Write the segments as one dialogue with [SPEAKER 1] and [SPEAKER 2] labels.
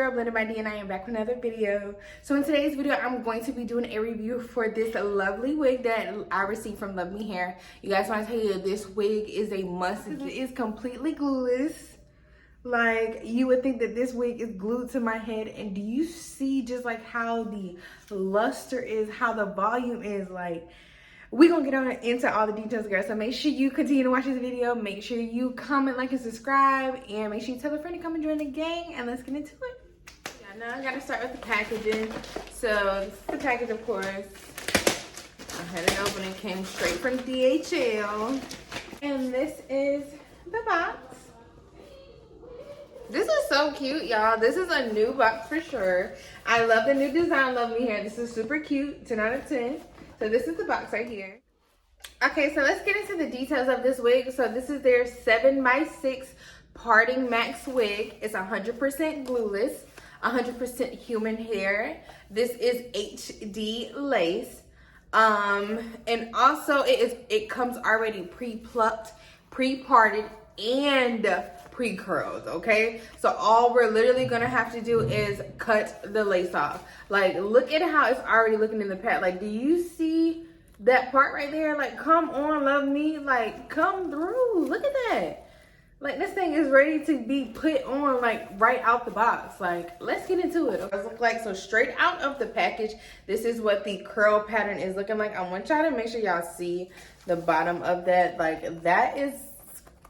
[SPEAKER 1] girl BlendedByDee, and I am back with another video. So in today's video, I'm going to be doing a review for this lovely wig that I received from LUVMEHAIR. You guys, want to tell you, this wig is a must. It is completely glueless. Like, you would think that this wig is glued to my head, and do you see just like how the luster is, how the volume is? Like, we're gonna get on into all the details, girl. So make sure you continue to watch this video. Make sure you comment, like, and subscribe, and make sure you tell a friend to come and join the gang, and let's get into it. Yeah, now I gotta start with the packaging. So this is the package, of course. I had it open and came straight from DHL. And this is the box. This is so cute, y'all. This is a new box for sure. I love the new design, LUVMEHAIR. This is super cute, 10 out of 10. So this is the box right here. Okay, so let's get into the details of this wig. So this is their 7x6 PARTINGMAX wig. It's 100% glueless, 100% human hair. This is HD lace. And also it comes already pre-plucked, pre-parted, and pre-curled, okay? So all we're literally gonna have to do is cut the lace off. Like, look at how it's already looking in the pack. Like, do you see that part right there? Like, come on, love me. Like, come through. Look at that. Like, this thing is ready to be put on, like, right out the box. Like, let's get into it. What does it look like? So straight out of the package, this is what the curl pattern is looking like. I want y'all to make sure y'all see the bottom of that. Like, that is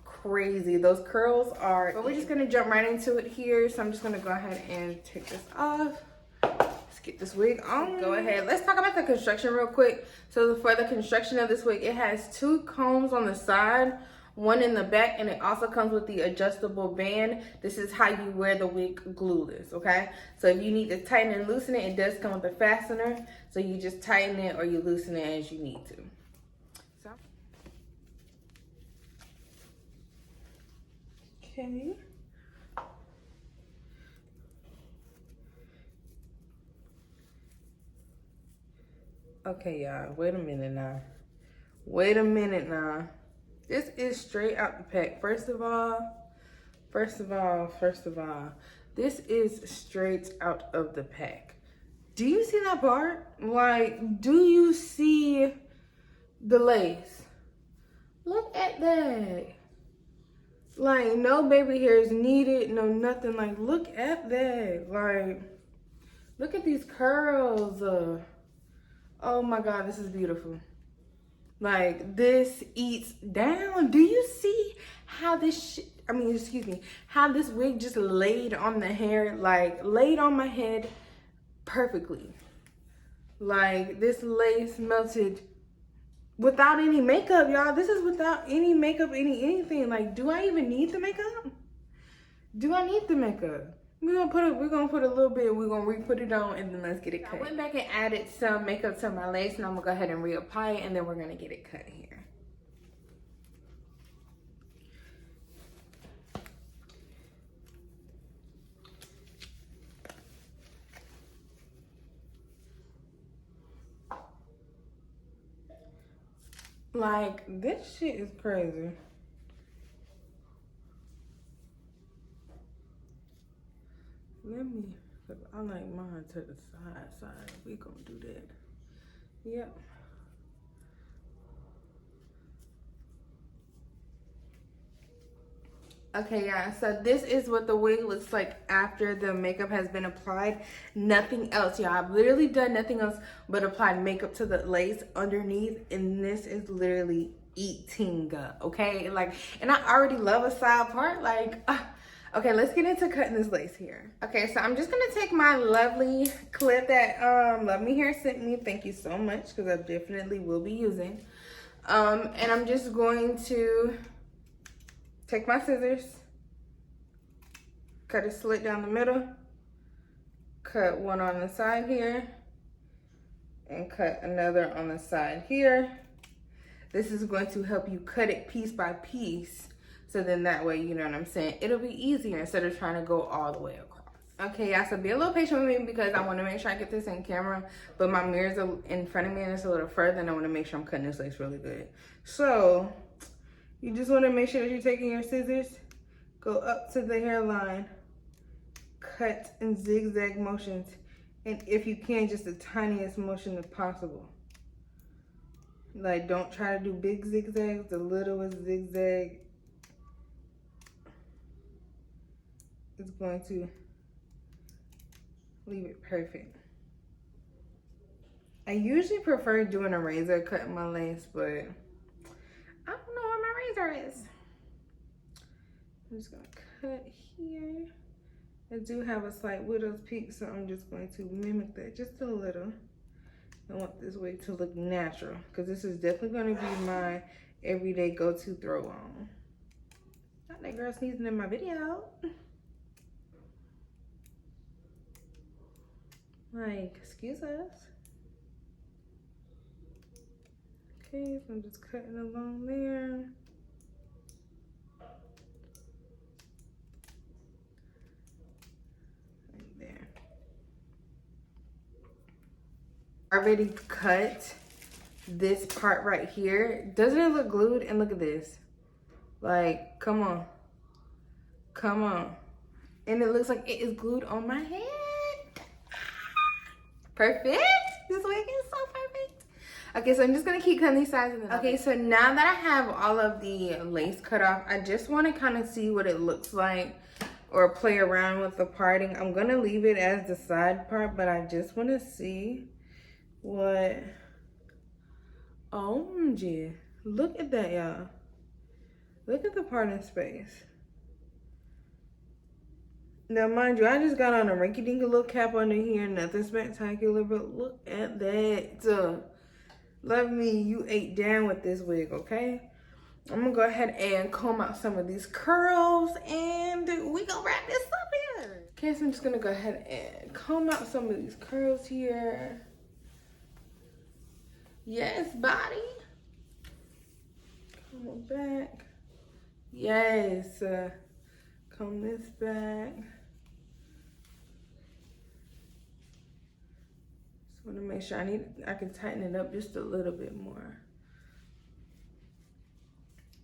[SPEAKER 1] crazy. Those curls are, but we're just gonna jump right into it here. So I'm just gonna go ahead and take this off. Let's get this wig on. Go ahead, let's talk about the construction real quick. So for the construction of this wig, it has 2 combs on the side, 1 in the back, and it also comes with the adjustable band. This is how you wear the wig glueless, okay? So if you need to tighten and loosen it, it does come with a fastener. So you just tighten it or you loosen it as you need to. Okay. Okay, y'all, wait a minute now. Wait a minute now. This is straight out the pack. First of all, this is straight out of the pack. Do you see that part? Like, do you see the lace? Look at that. Like, no baby hairs needed, no nothing. Like, look at that. Like, look at these curls. Oh my God, this is beautiful. Like, this eats down. Do you see how this how this wig just laid on the hair, like laid on my head perfectly. Like, this lace melted without any makeup, y'all. This is without any makeup, anything. Like, do I even need the makeup? Do I need the makeup? We're gonna put a little bit, we're gonna re-put it on, and then let's get it cut. I went back and added some makeup to my lace, and I'm gonna go ahead and reapply it, and then we're gonna get it cut here. Like, this shit is crazy. Let me, cause I like mine to the side. We gonna do that. Yep. Okay, yeah, so this is what the wig looks like after the makeup has been applied. Nothing else, y'all. I've literally done nothing else but applied makeup to the lace underneath, and this is literally eating, okay? Like, and I already love a side part, like, okay, let's get into cutting this lace here. Okay, so I'm just gonna take my lovely clip that LUVMEHAIR sent me. Thank you so much, because I definitely will be using. And I'm just going to take my scissors, cut a slit down the middle, cut one on the side here, and cut another on the side here. This is going to help you cut it piece by piece. So then that way, you know what I'm saying, it'll be easier instead of trying to go all the way across. Okay, y'all, so be a little patient with me because I want to make sure I get this in camera, but my mirror's in front of me and it's a little further, and I want to make sure I'm cutting this lace really good. So you just want to make sure that you're taking your scissors, go up to the hairline, cut and zigzag motions. And if you can, just the tiniest motion as possible. Like, don't try to do big zigzags. The littlest zigzag is going to leave it perfect. I usually prefer doing a razor cutting my lace, but I don't know where my razor is. I'm just gonna cut here. I do have a slight widow's peak, so I'm just going to mimic that just a little. I want this wig to look natural, because this is definitely going to be my everyday go-to throw on. Not that girl sneezing in my video. Like, excuse us. Okay, so I'm just cutting along there. Right there. Already cut this part right here. Doesn't it look glued? And look at this. Like, come on. Come on. And it looks like it is glued on my head. Perfect. This wig is so perfect. Okay, so I'm just gonna keep cutting these sides. Okay, so now that I have all of the lace cut off, I just want to kind of see what it looks like or play around with the parting. I'm gonna leave it as the side part, but I just want to see what. OMG, look at that, y'all. Look at the parting space. Now, mind you, I just got on a rinky-dinky little cap under here, nothing spectacular, but look at that. Love me, you ate down with this wig, okay? I'm gonna go ahead and comb out some of these curls, and we gonna wrap this up here. Okay, so I'm just gonna go ahead and comb out some of these curls here. Yes, body. Comb it back. Yes, comb this back. Just want to make sure I can tighten it up just a little bit more.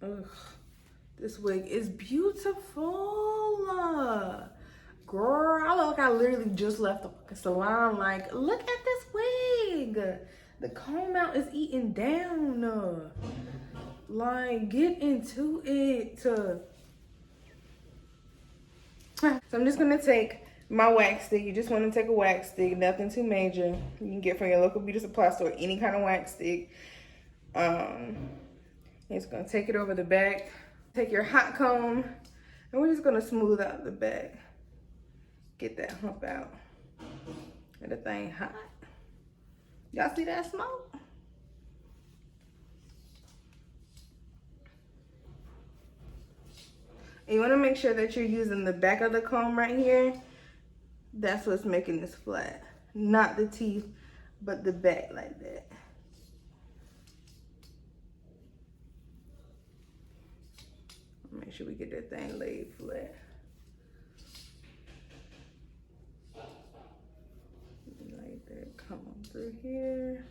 [SPEAKER 1] Ugh, this wig is beautiful. Girl, I look like I literally just left the fucking salon. Like, look at this wig. The comb out is eating down. Like, get into it. So I'm just gonna take my wax stick. You just want to take a wax stick, nothing too major. You can get from your local beauty supply store, any kind of wax stick. It's gonna take it over the back. Take your hot comb, and we're just gonna smooth out the back. Get that hump out. And the thing hot. Y'all see that smoke? And you want to make sure that you're using the back of the comb right here. That's what's making this flat. Not the teeth, but the back like that. Make sure we get that thing laid flat. Like that, come on through here.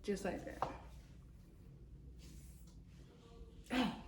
[SPEAKER 1] Just like that.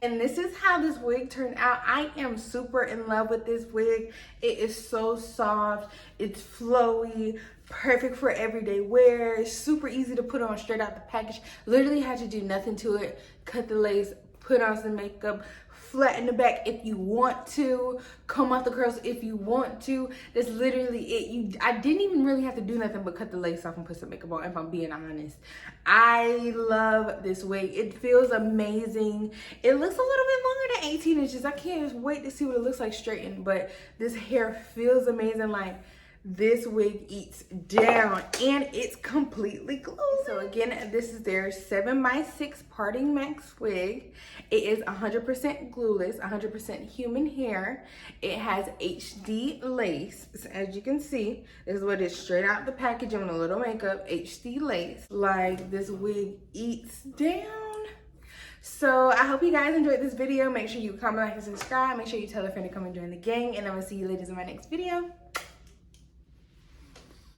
[SPEAKER 1] And this is how this wig turned out. I am super in love with this wig. It is so soft. It's flowy, perfect for everyday wear. It's super easy to put on straight out the package. Literally had to do nothing to it. Cut the lace, put on some makeup, flatten the back if you want to, comb out the curls if you want to. That's literally it. I didn't even really have to do nothing but cut the lace off and put some makeup on, if I'm being honest. I love this wig. It feels amazing. It looks a little bit longer than 18 inches. I can't wait to see what it looks like straightened, but this hair feels amazing. Like, this wig eats down, and it's completely glued. So again, this is their 7x6 PARTINGMAX wig. It is 100% glueless, 100% human hair. It has HD lace. So as you can see, this is what it is straight out the package with a little makeup. HD lace. Like, this wig eats down. So I hope you guys enjoyed this video. Make sure you comment, like, and subscribe. Make sure you tell a friend to come and join the gang, and I'm gonna see you ladies in my next video.